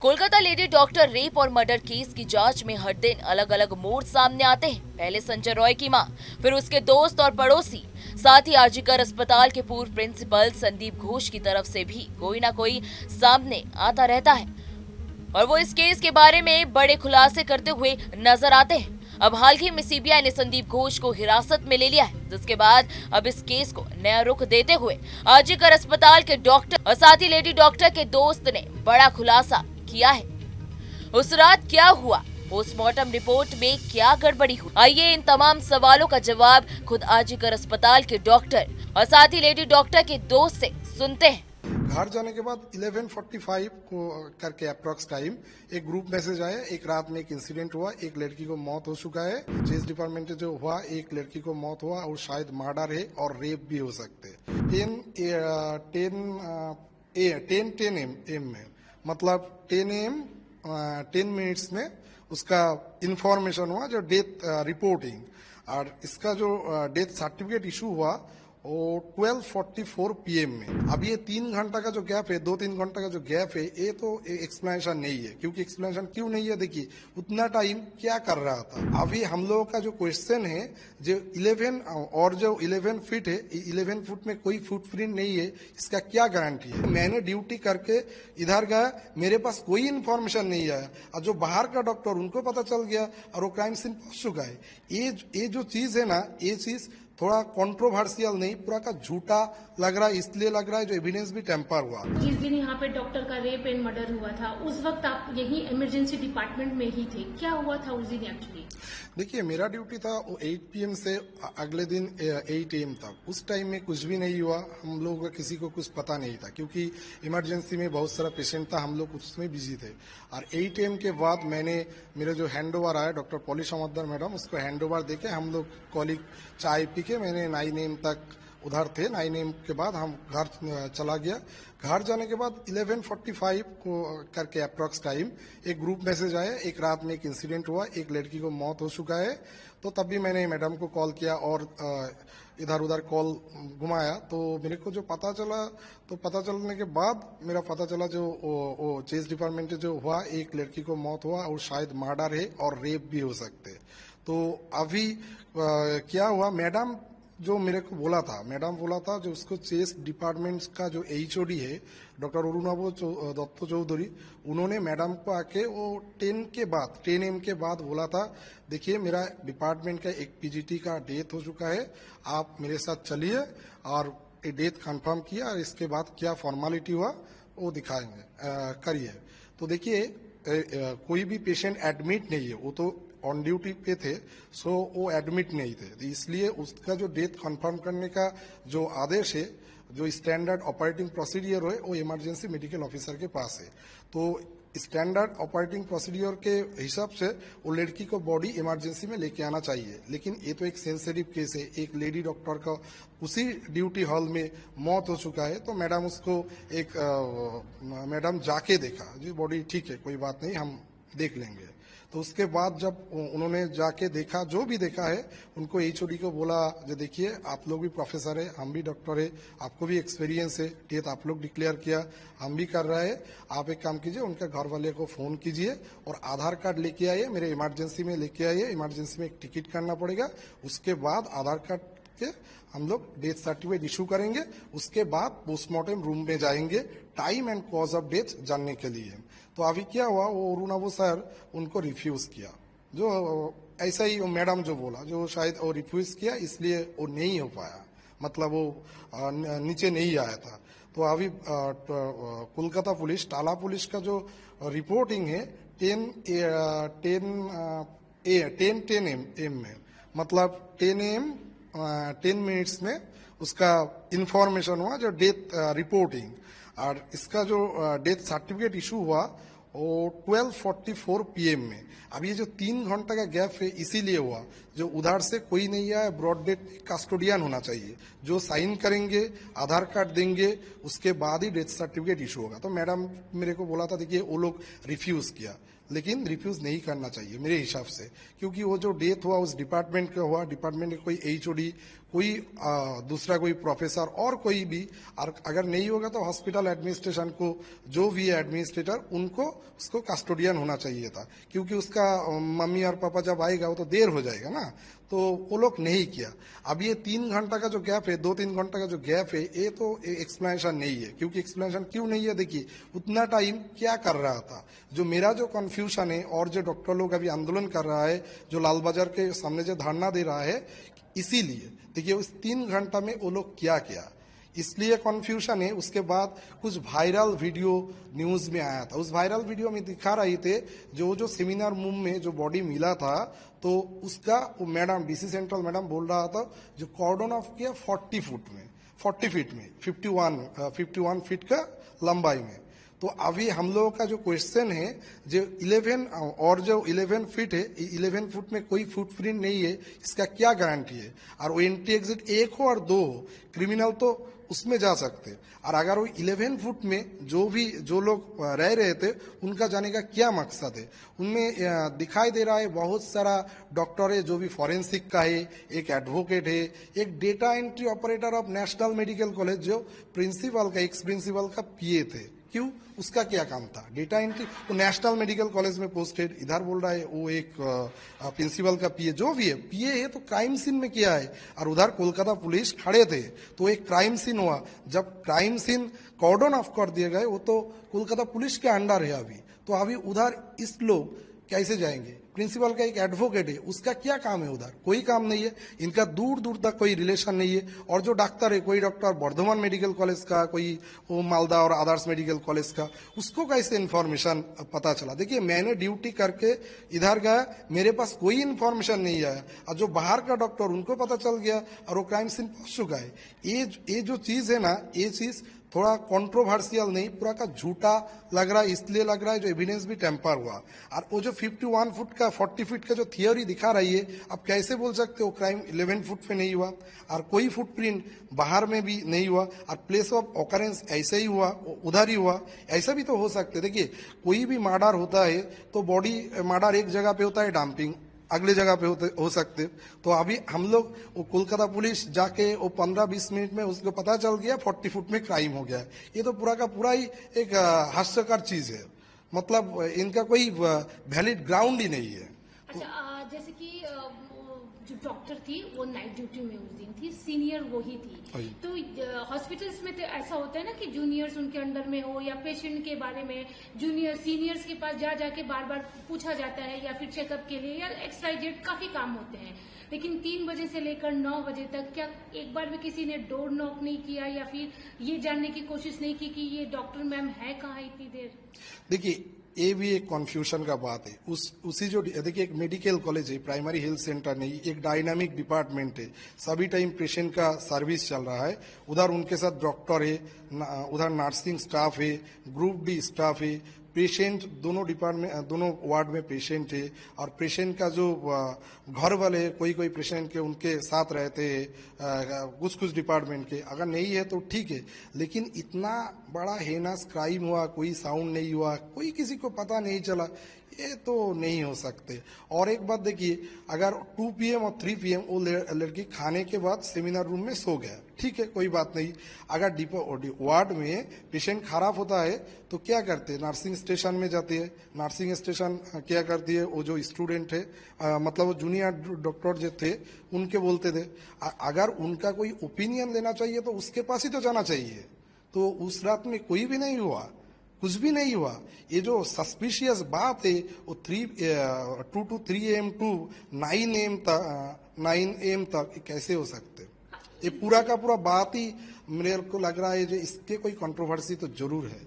Kolkata lady doctor rape और murder case की जांच में हर दिन अलग अलग मोड़ सामने आते हैं। पहले संजय रॉय की मां, फिर उसके दोस्त और पड़ोसी, साथ ही आरजीकर अस्पताल के पूर्व प्रिंसिपल संदीप घोष की तरफ से भी कोई ना कोई सामने आता रहता है और वो इस केस के बारे में बड़े खुलासे करते हुए नजर आते हैं। अब हाल ही में सीबीआई ने संदीप घोष को हिरासत में ले लिया है, जिसके बाद अब इस केस को नया रुख देते हुए आरजीकर अस्पताल के डॉक्टर और साथ ही लेडी डॉक्टर के दोस्त ने बड़ा खुलासा किया है। उस रात क्या हुआ, पोस्टमार्टम रिपोर्ट में क्या गड़बड़ी हुई, आइए इन तमाम सवालों का जवाब खुद आरजीकर अस्पताल के डॉक्टर और साथ ही लेडी डॉक्टर के दोस्त से सुनते हैं। घर जाने के बाद 11:45 को करके अप्रॉक्स टाइम एक ग्रुप मैसेज आया। एक रात में एक इंसिडेंट हुआ, एक लड़की को मौत हो चुका है। चेस डिपार्टमेंट में जो हुआ, एक लड़की को मौत हुआ और शायद मर्डर है और रेप भी हो सकते हैं। 10 AM में, मतलब 10 AM 10 मिनट्स में उसका इंफॉर्मेशन हुआ, जो डेथ रिपोर्टिंग और इसका जो डेथ सर्टिफिकेट इशू हुआ वो 12:44 PM में। अब ये 3 घंटा का जो गैप है, 2-3 घंटा का जो गैप है, ये तो एक्सप्लेनेशन नहीं है। क्योंकि एक्सप्लेनेशन क्यों नहीं है, देखिए उतना टाइम क्या कर रहा था। अभी हम लोगों का जो क्वेश्चन है, जो 11 फीट है, 11 फुट में कोई फुटप्रिंट नहीं है, इसका क्या गारंटी है। मैंने ड्यूटी करके इधर गया, मेरे पास कोई इन्फॉर्मेशन नहीं आया और जो बाहर का डॉक्टर उनको पता चल गया और वो क्राइम सीन पहुंच चुका है। ये जो चीज है ना, ये चीज थोड़ा कंट्रोवर्शियल नहीं, पूरा का झूठा लग रहा है। इसलिए लग रहा है जो एविडेंस भी टेम्पर हुआ। जिस दिन यहाँ पे डॉक्टर का रेप एंड मर्डर हुआ था, उस वक्त आप यही इमरजेंसी डिपार्टमेंट में ही थे। क्या हुआ था उस दिन एक्चुअली? देखिए, मेरा ड्यूटी था 8 PM से अगले दिन 8 AM तक। उस टाइम में कुछ भी नहीं हुआ, हम लोगों का किसी को कुछ पता नहीं था क्योंकि इमरजेंसी में बहुत सारा पेशेंट था, हम लोग उसमें बिजी थे। और 8 AM के बाद मेरे जो हैंड ओवर आया डॉक्टर पॉली समद्दर मैडम, उसको हैंड ओवर देके हम लोग कॉलिग चाय पी के मैंने 9 AM तक उधर थे। 9 AM के बाद हम घर चला गया। घर जाने के बाद 11:45 को करके अप्रॉक्स टाइम एक ग्रुप मैसेज आया। एक रात में एक इंसिडेंट हुआ, एक लड़की को मौत हो चुका है। तो तब भी मैंने मैडम को कॉल किया और इधर उधर कॉल घुमाया। तो मेरे को जो पता चला, तो पता चलने के बाद मेरा पता चला जो वो चेस डिपार्टमेंट में जो हुआ, एक लड़की को मौत हुआ और शायद मर्डर है और रेप भी हो सकते हैं। तो अभी क्या हुआ, मैडम जो मेरे को मैडम बोला था जो उसको चेस डिपार्टमेंट का जो HOD है डॉक्टर अरुणाभ दत्त चौधरी, उन्होंने मैडम को आके वो 10 AM के बाद बोला था, देखिए मेरा डिपार्टमेंट का एक PGT का डेथ हो चुका है, आप मेरे साथ चलिए और ये डेथ कंफर्म किया और इसके बाद क्या फॉर्मेलिटी हुआ वो दिखाएंगे, करिए। तो देखिए कोई भी पेशेंट एडमिट नहीं है, वो तो ऑन ड्यूटी पे थे, सो वो एडमिट नहीं थे। तो इसलिए उसका जो डेथ कंफर्म करने का जो आदेश है, जो स्टैंडर्ड ऑपरेटिंग प्रोसीडियर है, वो इमरजेंसी मेडिकल ऑफिसर के पास है। तो स्टैंडर्ड ऑपरेटिंग प्रोसीडियर के हिसाब से वो लड़की को बॉडी इमरजेंसी में लेके आना चाहिए। लेकिन ये तो एक सेंसिटिव केस है, एक लेडी डॉक्टर का उसी ड्यूटी हॉल में मौत हो चुका है। तो मैडम उसको मैडम जाके देखा, जी बॉडी ठीक है, कोई बात नहीं, हम देख लेंगे। तो उसके बाद जब उन्होंने जाके देखा, जो भी देखा है, उनको HOD को बोला, जो देखिए आप लोग भी प्रोफेसर है, हम भी डॉक्टर है, आपको भी एक्सपीरियंस है, डेथ आप लोग डिक्लेयर किया, हम भी कर रहे हैं, आप एक काम कीजिए, उनके घर वाले को फोन कीजिए और आधार कार्ड लेके आइए, मेरे इमरजेंसी में लेके आइए। इमरजेंसी में एक टिकट करना पड़ेगा, उसके बाद आधार कार्ड के हम लोग डेथ सर्टिफिकेट इशू करेंगे। उसके बाद पोस्टमार्टम रूम में जाएंगे time and cause of death जानने के लिए। तो अभी क्या हुआ, वो अरुणाभ सर उनको रिफ्यूज किया, जो ऐसा ही मैडम जो बोला, जो शायद वो रिफ्यूज किया, इसलिए वो नहीं हो पाया, मतलब वो नीचे नहीं आया था। तो अभी कोलकाता पुलिस, टाला पुलिस का जो रिपोर्टिंग है 10 AM में, मतलब 10 AM 10 मिनट्स में उसका इंफॉर्मेशन हुआ, जो डेथ रिपोर्टिंग और इसका जो डेथ सर्टिफिकेट इशू हुआ वो 12:44 PM में। अब ये जो 3 घंटा का गैप है, इसीलिए हुआ, जो उधर से कोई नहीं आया, ब्रॉड डेथ कस्टोडियन होना चाहिए, जो साइन करेंगे, आधार कार्ड देंगे, उसके बाद ही डेथ सर्टिफिकेट इशू होगा। तो मैडम मेरे को बोला था, देखिए वो लोग रिफ्यूज किया। लेकिन रिफ्यूज नहीं करना चाहिए मेरे हिसाब से, क्योंकि वो जो डेथ हुआ उस डिपार्टमेंट का हुआ, डिपार्टमेंट के कोई एचओडी, कोई दूसरा कोई प्रोफेसर और कोई भी, और अगर नहीं होगा तो हॉस्पिटल एडमिनिस्ट्रेशन को, जो भी है एडमिनिस्ट्रेटर, उनको उसको कस्टोडियन होना चाहिए था, क्योंकि उसका मम्मी और पापा जब आएगा वो तो देर हो जाएगा ना, तो वो लोग नहीं किया। अब ये 3 घंटा का जो गैप है, 2-3 घंटा का जो गैप है, ये तो एक्सप्लेनेशन नहीं है। क्योंकि एक्सप्लेनेशन क्यों नहीं है, देखिए उतना टाइम क्या कर रहा था, जो मेरा जो कंफ्यूजन है, और जो डॉक्टर लोग अभी आंदोलन कर रहा है, जो लाल बाजार के सामने जो धरना दे रहा है, इसीलिए देखिए उस 3 घंटा में वो लोग क्या किया, इसलिए कंफ्यूजन है। उसके बाद कुछ वायरल वीडियो न्यूज में आया था, उस वायरल वीडियो में दिखा रहे थे जो सेमिनार रूम में जो बॉडी मिला था, तो उसका वो मैडम, डीसी सेंट्रल मैडम बोल रहा था जो कॉर्डन ऑफ किया 40 फीट में, 51 फीट का लंबाई में। तो अभी हम लोगों का जो क्वेश्चन है, जो 11 फीट है, 11 फुट में कोई फुटप्रिंट नहीं है, इसका क्या गारंटी है? और वो एंट्री एग्जिट 1 हो और 2 हो, क्रिमिनल तो उसमें जा सकते। और अगर वो 11 फुट में जो लोग रह रहे थे, उनका जाने का क्या मकसद है? उनमें दिखाई दे रहा है बहुत सारा डॉक्टर है, जो भी फॉरेंसिक का है, एक एडवोकेट है, एक data entry operator of national medical college, जो प्रिंसिपल का, एक्स प्रिंसिपल का पीए थे। क्यों? उसका क्या काम था? Data entry. तो नेशनल मेडिकल कॉलेज में पोस्टेड, इधर बोल रहा है वो एक प्रिंसिपल का पीए, जो भी है पीए है, तो क्राइम सीन में किया है। और उधर कोलकाता पुलिस खड़े थे, तो एक क्राइम सीन हुआ। जब क्राइम सीन कॉर्डन ऑफ कर दिए गए, वो तो कोलकाता पुलिस के अंडर है अभी, तो अभी उधर इस लोग कैसे जाएंगे? प्रिंसिपल का एक एडवोकेट है, उसका क्या काम है? उधर कोई काम नहीं है, इनका दूर दूर तक कोई रिलेशन नहीं है। और जो डॉक्टर है, कोई डॉक्टर बर्धमान मेडिकल कॉलेज का, कोई वो मालदा और आदर्श मेडिकल कॉलेज का, उसको कैसे इन्फॉर्मेशन पता चला? देखिए मैंने ड्यूटी करके इधर गया, मेरे पास कोई इन्फॉर्मेशन नहीं आया, और जो बाहर का डॉक्टर, उनको पता चल गया और वो क्राइम सीन पहुंच चुका है। ये जो चीज है ना, ये चीज थोड़ा कंट्रोवर्शियल नहीं, पूरा का झूठा लग रहा है। इसलिए लग रहा है जो एविडेंस भी टेम्पर हुआ। और वो जो 51 फुट का, 40 फीट का जो थियोरी दिखा रही है, अब कैसे बोल सकते हो क्राइम 11 फुट पे नहीं हुआ, और कोई फुटप्रिंट बाहर में भी नहीं हुआ, और प्लेस ऑफ ऑकरेंस ऐसे ही हुआ, उधर ही हुआ? ऐसा भी तो हो सकते। देखिए कोई भी मर्डर होता है तो बॉडी मर्डर एक जगह पे होता है, डंपिंग अगले जगह पे हो सकते। तो अभी हम लोग, वो कोलकाता पुलिस जाके वो 15-20 मिनट में उसको पता चल गया 40 फुट में क्राइम हो गया। ये तो पूरा का पूरा ही एक हास्यकर चीज है, मतलब इनका कोई वैलिड ग्राउंड ही नहीं है। अच्छा, जैसे कि जो डॉक्टर थी वो नाइट ड्यूटी में उस दिन थी, सीनियर वो ही थी। तो हॉस्पिटल्स में तो ऐसा होता है ना कि जूनियर्स उनके अंडर में हो, या पेशेंट के बारे में सीनियर्स के पास जाके बार बार पूछा जाता है, या फिर चेकअप के लिए, या XYZ काफी काम होते हैं। लेकिन 3 बजे से लेकर 9 बजे तक क्या एक बार भी किसी ने डोर नॉक नहीं किया, या फिर ये जानने की कोशिश नहीं की कि ये डॉक्टर मैम है कहाँ इतनी देर? देखिए ये भी एक कंफ्यूजन का बात है। उसी जो देखिए, एक मेडिकल कॉलेज है, प्राइमरी हेल्थ सेंटर नहीं, एक डायनामिक डिपार्टमेंट है, सभी टाइम पेशेंट का सर्विस चल रहा है। उधर उनके साथ डॉक्टर है, उधर नर्सिंग स्टाफ है, ग्रुप डी स्टाफ है, पेशेंट दोनों डिपार्टमेंट, दोनों वार्ड में पेशेंट है, और पेशेंट का जो घर वाले, कोई पेशेंट के उनके साथ रहते हैं, कुछ डिपार्टमेंट के। अगर नहीं है तो ठीक है, लेकिन इतना बड़ा हेनस क्राइम हुआ, कोई साउंड नहीं हुआ, कोई किसी को पता नहीं चला, ये तो नहीं हो सकते। और एक बात देखिए, अगर 2 PM और 3 PM वो लड़की खाने के बाद सेमिनार रूम में सो गया, ठीक है, कोई बात नहीं। अगर वार्ड में पेशेंट खराब होता है तो क्या करते हैं? नर्सिंग स्टेशन में जाती है। नर्सिंग स्टेशन क्या करती है? वो जो स्टूडेंट है, मतलब वो जूनियर डॉक्टर जो थे, उनके बोलते थे। अगर उनका कोई ओपिनियन लेना चाहिए तो उसके पास ही तो जाना चाहिए। तो उस रात में कोई भी नहीं हुआ, कुछ भी नहीं हुआ। ये जो सस्पिशियस बात है, वो 2 to 3 AM टू 9 AM तक कैसे हो सकते? ये पूरा का पूरा बात ही मेरे को लग रहा है जो इसके कोई कंट्रोवर्सी तो जरूर है।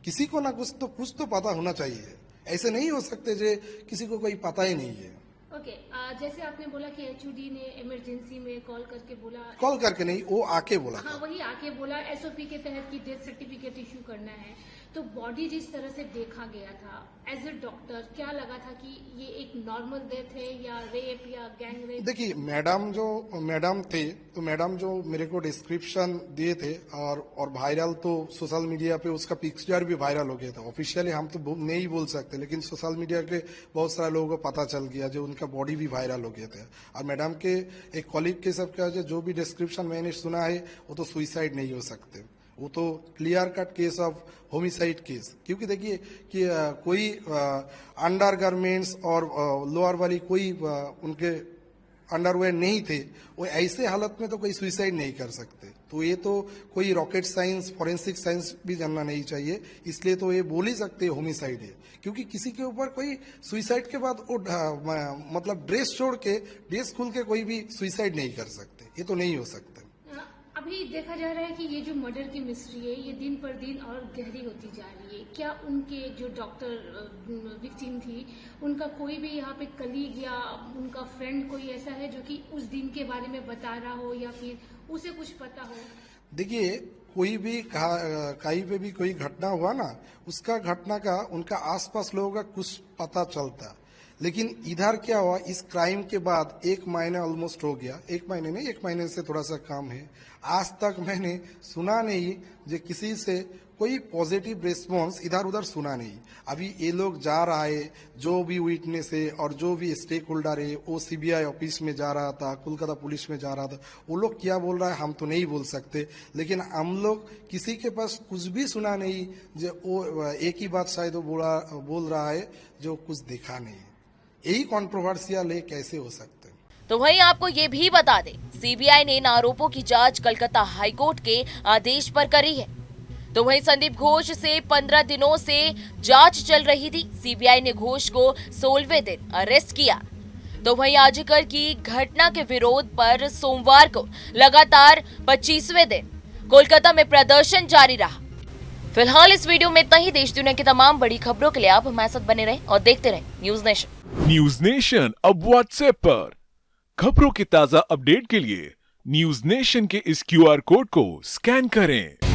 किसी को ना कुछ तो पता होना चाहिए। ऐसे नहीं हो सकते जो किसी को कोई पता ही नहीं है। ओके, जैसे आपने बोला कि HOD ने इमरजेंसी में कॉल करके बोला, कॉल करके नहीं, वो आके बोला। हाँ, वही आके बोला SOP के तहत की डेथ सर्टिफिकेट इशू करना है। तो बॉडी जिस तरह से देखा गया था एज ए डॉक्टर, क्या लगा था कि ये एक नॉर्मल डेथ है या रेप या गैंग रेप? देखिए, मैडम थे, तो मैडम जो मेरे को डिस्क्रिप्शन दिए थे और वायरल तो सोशल मीडिया पे उसका पिक्चर भी वायरल हो गया था। ऑफिशियली हम तो नहीं बोल सकते, लेकिन सोशल मीडिया के बहुत सारे लोगों को पता चल गया, जो उनका बॉडी भी वायरल हो गया था। और मैडम के एक कॉलीग के सब का जो भी डिस्क्रिप्शन मैंने सुना है, वो तो सुइसाइड नहीं हो सकते, वो तो clear cut case of homicide case. क्योंकि देखिए कि कोई अंडर गारमेंट्स और लोअर वाली कोई उनके अंडरवेयर नहीं थे, वो ऐसे हालत में तो कोई सुइसाइड नहीं कर सकते। तो ये तो कोई रॉकेट साइंस, फॉरेंसिक साइंस भी जानना नहीं चाहिए, इसलिए तो ये बोल ही सकते होमिसाइड है। क्योंकि किसी के ऊपर कोई सुइसाइड के बाद वो मतलब ड्रेस छोड़ के, ड्रेस खुल के कोई भी सुइसाइड नहीं कर सकते, ये तो नहीं हो सकता। अभी देखा जा रहा है कि ये जो मर्डर की मिस्ट्री है ये दिन पर दिन और गहरी होती जा रही है। क्या उनके जो डॉक्टर विक्टिम थी, उनका कोई भी यहाँ पे कलीग या उनका फ्रेंड कोई ऐसा है जो कि उस दिन के बारे में बता रहा हो या फिर उसे कुछ पता हो? देखिए, कोई भी कहीं पे भी कोई घटना हुआ ना, उसका घटना का उनका आसपास लोगों का कुछ पता चलता। लेकिन इधर क्या हुआ, इस क्राइम के बाद 1 महीना ऑलमोस्ट हो गया, 1 महीने नहीं, 1 महीने से थोड़ा सा कम है। आज तक मैंने सुना नहीं जो किसी से कोई पॉजिटिव रिस्पॉन्स इधर उधर सुना नहीं। अभी ये लोग जा रहा है, जो भी विटनेस है और जो भी स्टेक होल्डर है, वो सीबीआई ऑफिस में जा रहा था, कोलकाता पुलिस में जा रहा था। वो लोग क्या बोल रहा है हम तो नहीं बोल सकते, लेकिन हम लोग किसी के पास कुछ भी सुना नहीं। जो वो एक ही बात शायद वो बोल रहा है जो कुछ देखा नहीं। यही कंट्रोवर्शियल है, कैसे हो सकते हैं। तो वहीं आपको ये भी बता दें, सीबीआई ने इन आरोपों की जांच कलकत्ता हाईकोर्ट के आदेश पर करी है। तो वहीं संदीप घोष से 15 दिनों से जांच चल रही थी। सीबीआई ने घोष को 16वें दिन अरेस्ट किया। तो वहीं आजकर की घटना के विरोध पर सोमवार को लगातार 25वें दिन कोलकाता में प्रदर्शन जारी रहा। फिलहाल इस वीडियो में इतना ही। देश दुनिया की तमाम बड़ी खबरों के लिए आप हमारे साथ बने रहें और देखते रहें न्यूज नेशन। न्यूज नेशन अब व्हाट्सएप पर खबरों के ताजा अपडेट के लिए न्यूज नेशन के इस QR कोड को स्कैन करें।